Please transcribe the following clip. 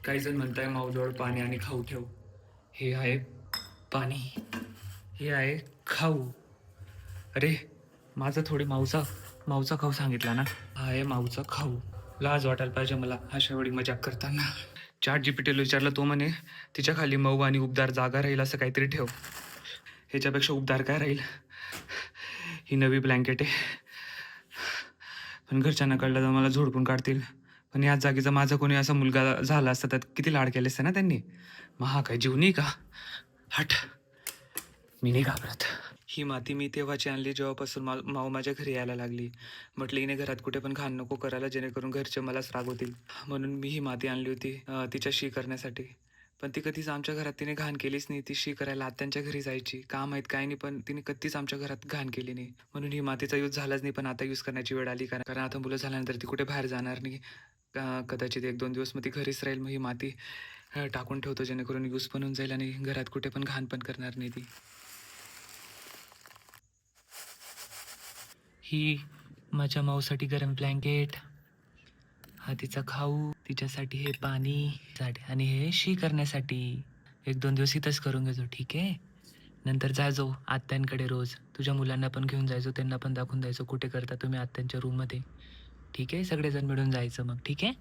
काही जण म्हणताय माऊजवळ पाणी आणि खाऊ ठेव. हे आहे पाणी, हे आहे खाऊ. अरे माझा थोडी माऊचा खाऊ सांगितला ना. हा आहे माऊचा खाऊ. लाज वाटायला पाहिजे मला अशा वेळी मजाक करताना. ChatGPTला विचारलं, तो म्हणे तिच्या खाली मऊ आणि उबदार जागा राहील असं काहीतरी ठेव. ह्याच्यापेक्षा उबदार काय राहील? ही नवी ब्लँकेट आहे. पण घरच्यांना कळलं तर मला झोडपून काढतील. पण याच जागेचा माझा कोणी असा मुलगा झाला असता तर किती लाड केले असते ना त्यांनी. मग हा काय जीव नाही का? हट, मी नाही घाबरत. ही माती मी तेव्हाची आणली जेव्हापासून माऊ माझ्या घरी यायला लागली. म्हटलं हिने घरात कुठे पण घाण नको करायला, जेणेकरून घरचे मलाच रागवतील. म्हणून मी ही माती आणली होती तिच्या शी करण्यासाठी. पण ती कधीच आमच्या घरात तिने घाण केलीच नाही. ती शी करायला आत्यांच्या घरी जायची, काम माहीत काय नाही, पण तिने कधीच आमच्या घरात घाण केली नाही. म्हणून ही मातीचा यूज झालाच नाही. पण आता यूज करण्याची वेळ आली, कारण आता मुलं झाल्यानंतर ती कुठे बाहेर जाणार नाही. कदाचित 1-2 दिवस मग ती घरीच राहील. मग ही माती टाकून ठेवतो, जेणेकरून यूज पण होऊन जाईल आणि घरात कुठे पण घाण पण करणार नाही ती. ही माझ्या माऊसाठी गरम ब्लँकेट, हा तिचा खाऊ, तिच्यासाठी हे पाणी आणि हे शी करण्यासाठी. 1-2 दिवस इथंच करून घेतो, ठीक आहे. नंतर जायचो आत्यांकडे रोज. तुझ्या मुलांना पण घेऊन जायचो, त्यांना पण दाखवून द्यायचो कुठे करता तुम्ही आत्यांच्या रूममध्ये. ठीक आहे, सगळेजण मिळून जायचं मग, ठीक आहे.